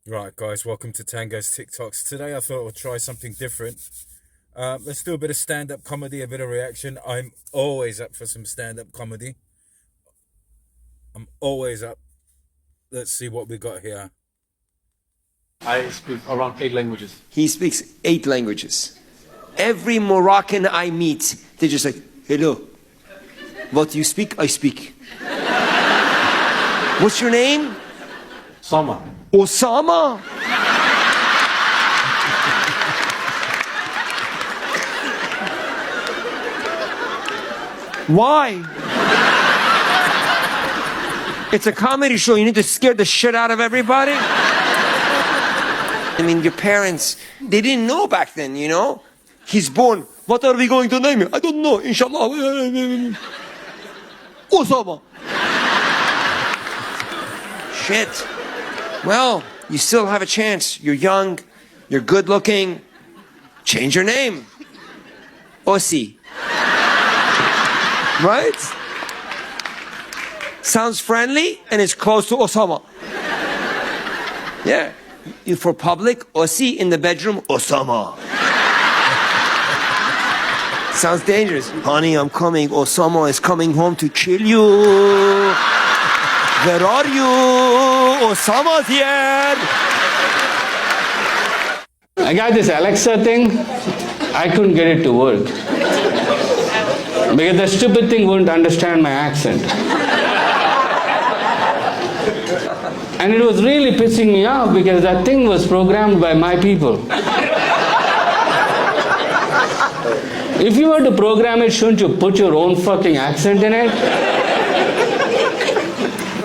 Right, guys, welcome to Tango's TikToks. Today I thought I would try something different. Let's do a bit of stand-up comedy, a bit of reaction. I'm always up for some stand-up comedy. I'm always up. Let's see what we got here. I speak around 8 languages. He speaks 8 languages. Every Moroccan I meet, they're just like, hello. What do you speak? I speak. What's your name? Sama. Osama? Why? It's a comedy show. You need to scare the shit out of everybody? I mean, your parents, they didn't know back then, you know? He's born. What are we going to name him? I don't know. Inshallah. Osama. Shit. Well, you still have a chance. You're young. You're good looking. Change your name. Osi. Right? Sounds friendly and it's close to Osama. Yeah. For public, Osi. In the bedroom, Osama. Sounds dangerous. Honey, I'm coming. Osama is coming home to kill you. Where are you? Osama's here. I got this Alexa thing. I couldn't get it to work. Because the stupid thing wouldn't understand my accent. And it was really pissing me off because that thing was programmed by my people. If you were to program it, shouldn't you put your own fucking accent in it?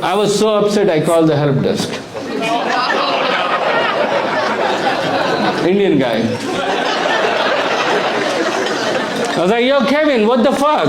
I was so upset I called the help desk. Indian guy. I was like, yo, Kevin, what the fuck?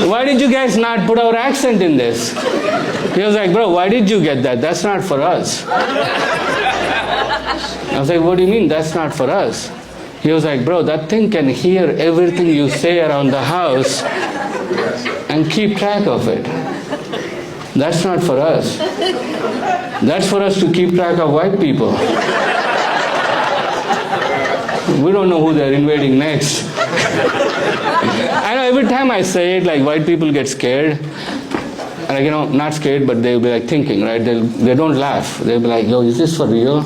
Why did you guys not put our accent in this? He was like, bro, why did you get that? That's not for us. I was like, what do you mean that's not for us? He was like, bro, that thing can hear everything you say around the house and keep track of it. That's not for us. That's for us to keep track of white people. We don't know who they're invading next. I know every time I say it, like white people get scared. And like, you know, not scared, but they'll be like thinking, right? They don't laugh. They'll be like, yo, is this for real?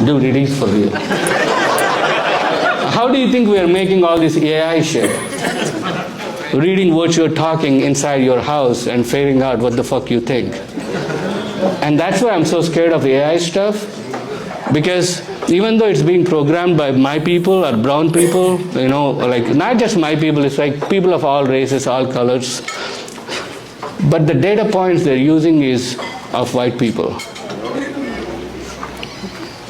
Dude, it is for real. How do you think we are making all this AI shit? Reading what you're talking inside your house and figuring out what the fuck you think. And that's why I'm so scared of AI stuff. Because even though it's being programmed by my people or brown people, you know, like not just my people, it's like people of all races, all colors. But the data points they're using is of white people.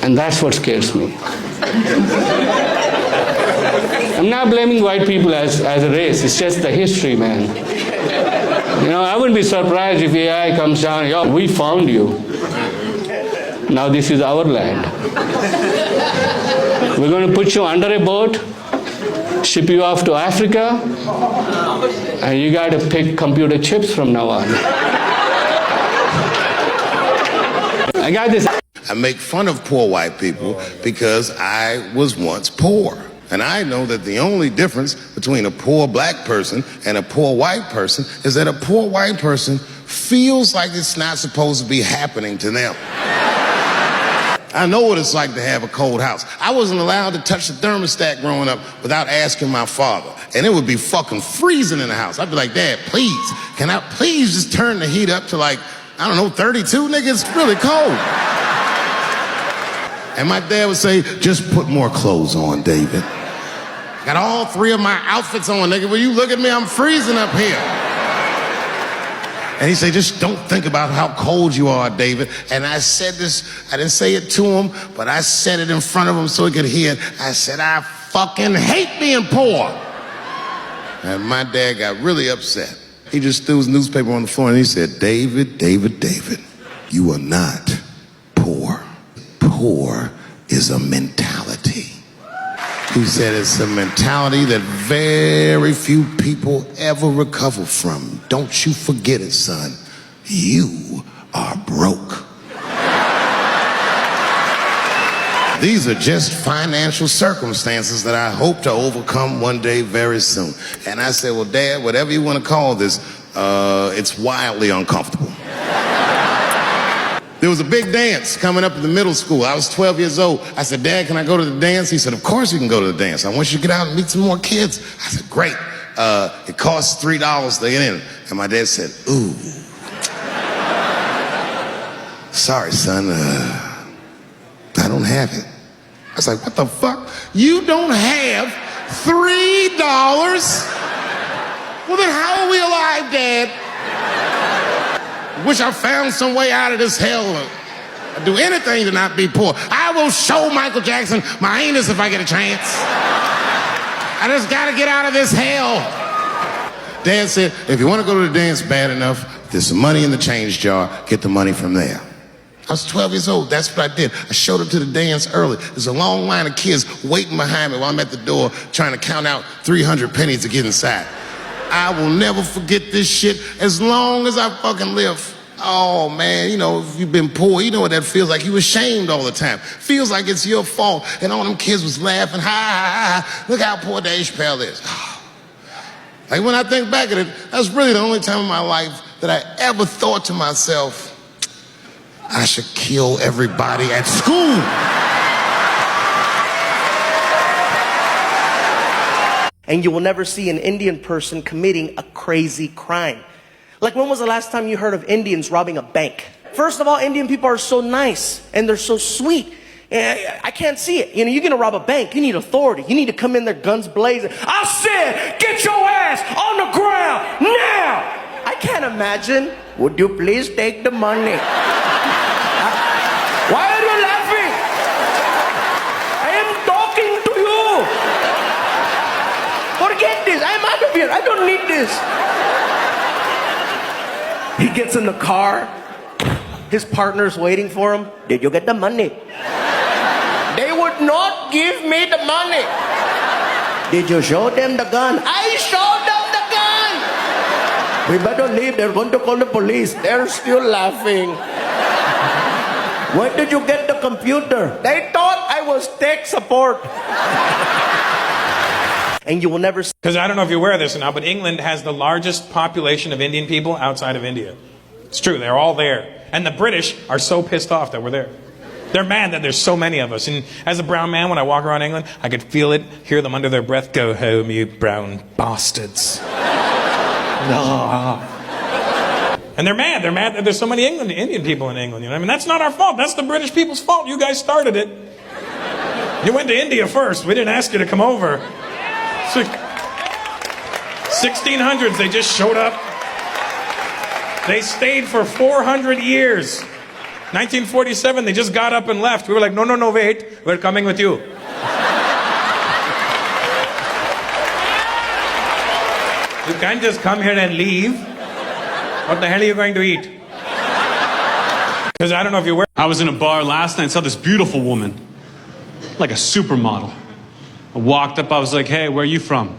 And that's what scares me. I'm not blaming white people as a race, it's just the history, man. You know, I wouldn't be surprised if AI comes down, yo, we found you. Now this is our land. We're going to put you under a boat, ship you off to Africa, and you got to pick computer chips from now on. I got this. I make fun of poor white people because I was once poor. And I know that the only difference between a poor black person and a poor white person is that a poor white person feels like it's not supposed to be happening to them. I know what it's like to have a cold house. I wasn't allowed to touch the thermostat growing up without asking my father. And it would be fucking freezing in the house. I'd be like, Dad, please, can I please just turn the heat up to like, I don't know, 32? Nigga, it's really cold. And my dad would say, just put more clothes on, David. Got all 3 of my outfits on, nigga. When you look at me, I'm freezing up here. And he said, just don't think about how cold you are, David. And I said this, I didn't say it to him, but I said it in front of him so he could hear it. I said, I fucking hate being poor. And my dad got really upset. He just threw his newspaper on the floor and he said, David, David, David, you are not poor. Poor is a mentality. He said it's a mentality that very few people ever recover from. Don't you forget it, son. You are broke. These are just financial circumstances that I hope to overcome one day very soon. And I said, well, Dad, whatever you want to call this, it's wildly uncomfortable. There was a big dance coming up in the middle school. I was 12 years old. I said, Dad, can I go to the dance? He said, of course you can go to the dance. I want you to get out and meet some more kids. I said, great. It costs $3 to get in. And my dad said, ooh. Sorry, son. I don't have it. I was like, what the fuck? You don't have $3? Well, then how are we alive, Dad? Wish I found some way out of this hell. I'd do anything to not be poor. I will show Michael Jackson my anus if I get a chance. I just gotta get out of this hell. Dad said, if you want to go to the dance bad enough, there's some money in the change jar. Get the money from there. I was 12 years old. That's what I did. I showed up to the dance early. There's a long line of kids waiting behind me while I'm at the door trying to count out 300 pennies to get inside. I will never forget this shit as long as I fucking live. Oh, man, you know, if you've been poor, you know what that feels like. You ashamed all the time. Feels like it's your fault. And all them kids was laughing. Ha, ha, ha. Look how poor Dave Chappelle is. Like, when I think back at it, that's really the only time in my life that I ever thought to myself, I should kill everybody at school. And you will never see an Indian person committing a crazy crime. Like, when was the last time you heard of Indians robbing a bank? First of all, Indian people are so nice and they're so sweet. And I can't see it. You know, you're gonna rob a bank, you need authority. You need to come in there guns blazing. I said, get your ass on the ground now! I can't imagine. Would you please take the money? Why are you laughing? I am talking to you. Forget this. I'm out of here. I don't need this. He gets in the car. His partner's waiting for him. Did you get the money? They would not give me the money. Did you show them the gun? I showed them the gun. We better leave. They're going to call the police. They're still laughing. Where did you get the computer? They thought I was tech support. And you will never see. Because I don't know if you're aware of this or not, but England has the largest population of Indian people outside of India. It's true, they're all there. And the British are so pissed off that we're there. They're mad that there's so many of us. And as a brown man, when I walk around England, I could feel it, hear them under their breath, go home, you brown bastards. No. And they're mad that there's so many Indian people in England. You know? I mean, that's not our fault. That's the British people's fault. You guys started it. You went to India first. We didn't ask you to come over. 1600s, they just showed up. They stayed for 400 years. 1947, they just got up and left. We were like, no, wait. We're coming with you. You can't just come here and leave. What the hell are you going to eat? Because I don't know if you're aware. I was in a bar last night and saw this beautiful woman, like a supermodel. I walked up, I was like, hey, where are you from?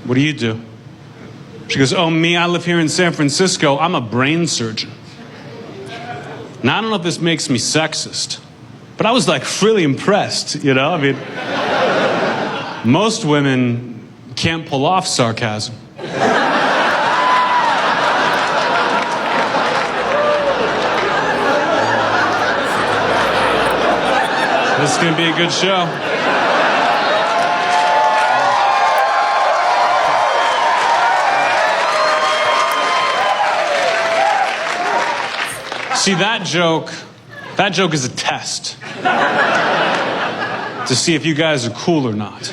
What do you do? She goes, oh, me, I live here in San Francisco. I'm a brain surgeon. Now, I don't know if this makes me sexist, but I was like really impressed, you know? I mean, most women can't pull off sarcasm. This is gonna be a good show. See, that joke is a test to see if you guys are cool or not.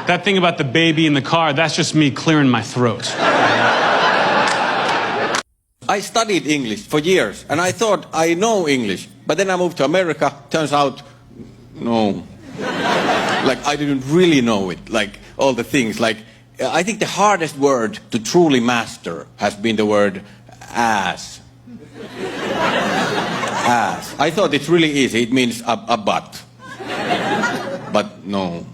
That thing about the baby in the car, that's just me clearing my throat. I studied English for years, and I thought I know English. But then I moved to America, turns out, no. Like, I didn't really know it, like, all the things. Like, I think the hardest word to truly master has been the word ass. Ass. I thought it's really easy. It means a butt. But no.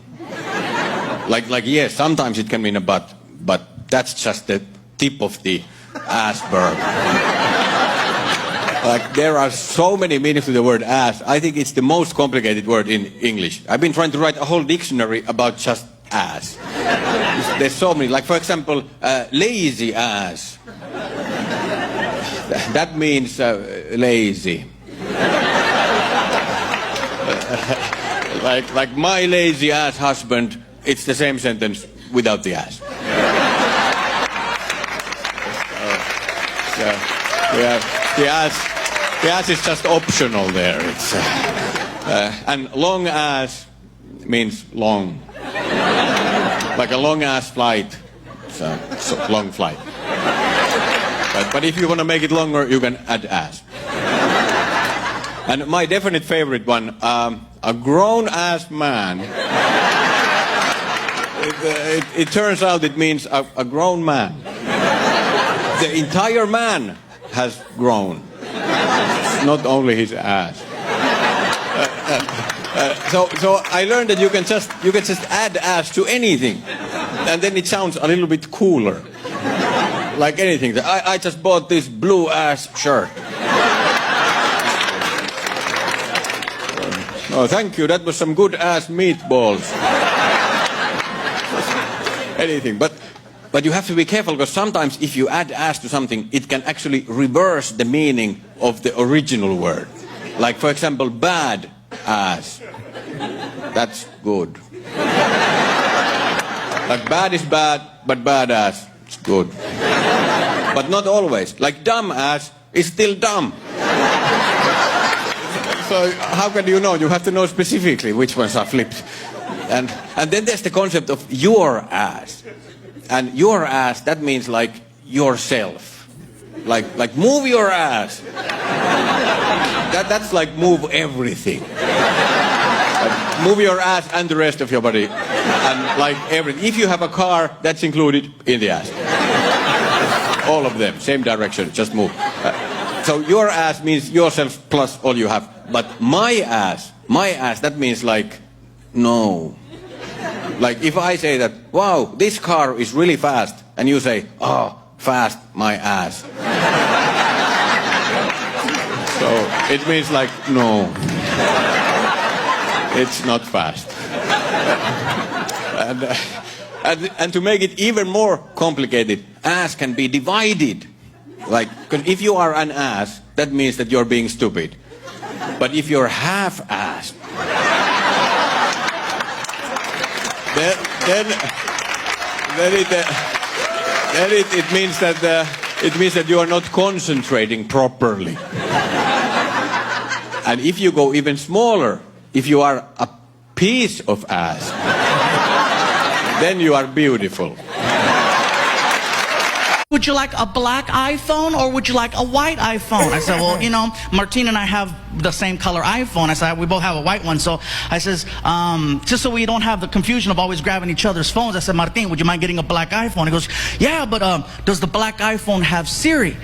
Like yes, sometimes it can mean a butt, but that's just the tip of the iceberg. Like there are so many meanings to the word ass. I think it's the most complicated word in English. I've been trying to write a whole dictionary about just ass. There's so many. Like for example, lazy ass. That means lazy. Like my lazy ass husband. It's the same sentence without the ass. The ass is just optional there. It's, and long ass means long. Like a long ass flight. It's a long flight. But if you want to make it longer, you can add ass. And my definite favorite one, a grown ass man. It turns out it means a grown man. The entire man has grown. It's not only his ass. So I learned that you can just add ass to anything, and then it sounds a little bit cooler. Like anything. I just bought this blue ass shirt. Oh, thank you. That was some good ass meatballs. Anything, but you have to be careful because sometimes if you add ass to something, it can actually reverse the meaning of the original word. Like for example, bad ass. That's good. Like bad is bad, but bad ass is good. But not always. Like dumb ass is still dumb. So how can you know? You have to know specifically which ones are flipped. And then there's the concept of your ass. And your ass, that means like yourself. Like move your ass. That's like move everything. Like move your ass and the rest of your body. And like everything. If you have a car, that's included in the ass. All of them, same direction, just move. So your ass means yourself plus all you have. But my ass, that means like no. Like if I say that, wow, this car is really fast, and you say, oh, fast, my ass. So it means like, no, it's not fast. And to make it even more complicated, ass can be divided. Like, because if you are an ass, that means that you're being stupid. But if you're half-assed, then it means that you are not concentrating properly. And if you go even smaller, if you are a piece of ass, then you are beautiful. Would you like a black iPhone or would you like a white iPhone? I said, well, you know, Martin and I have the same color iPhone. I said, we both have a white one. So I says, just so we don't have the confusion of always grabbing each other's phones, I said, Martin, would you mind getting a black iPhone? He goes, yeah, but does the black iPhone have Siri?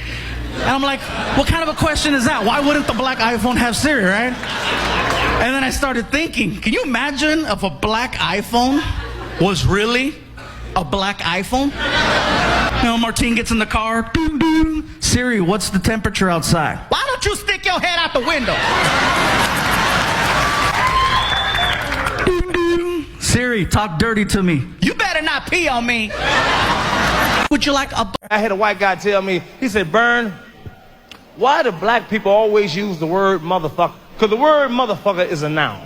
And I'm like, what kind of a question is that? Why wouldn't the black iPhone have Siri, right? And then I started thinking, can you imagine if a black iPhone was really a black iPhone? You know, Martin gets in the car. Doo -doo. Siri, what's the temperature outside? Why don't you stick your head out the window? Doo -doo. Siri, talk dirty to me. You better not pee on me. Would you like a... I had a white guy tell me, he said, Bern, why do black people always use the word motherfucker? Because the word motherfucker is a noun.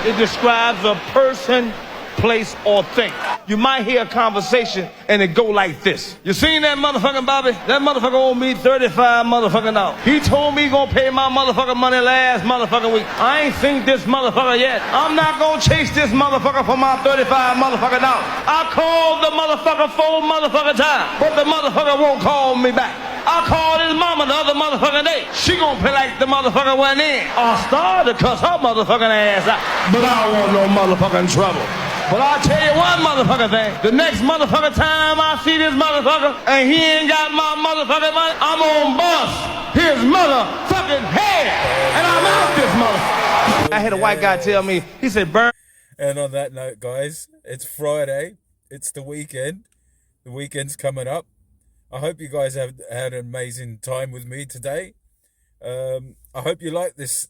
It describes a person, place, or thing. You might hear a conversation and it go like this. You seen that motherfucking Bobby? That motherfucker owe me 35 motherfucking dollars. He told me he gonna pay my motherfucking money last motherfucking week. I ain't seen this motherfucker yet. I'm not gonna chase this motherfucker for my 35 motherfucking dollars. I called the motherfucker 4 motherfucking times, but the motherfucker won't call me back. I called his mama the other motherfucking day. She gonna play like the motherfucker went in. I started to cuss her motherfucking ass out, but I don't want no motherfucking trouble. But I'll tell you one motherfucking thing. The next motherfucking time I see this motherfucker and he ain't got my motherfucking money, I'm gonna bust his motherfucking head. And I'm out this motherfucker. I had a white guy tell me, he said, Burn. And on that note, guys, it's Friday. It's the weekend. The weekend's coming up. I hope you guys have had an amazing time with me today. I hope you like this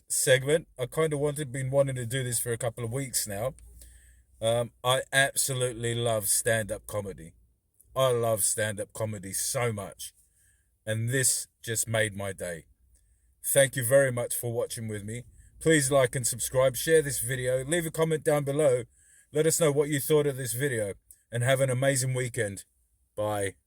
segment. I kind of been wanting to do this for a couple of weeks now. I absolutely love stand-up comedy. I love stand-up comedy so much. And this just made my day. Thank you very much for watching with me. Please like and subscribe, share this video, leave a comment down below. Let us know what you thought of this video, and have an amazing weekend. Bye.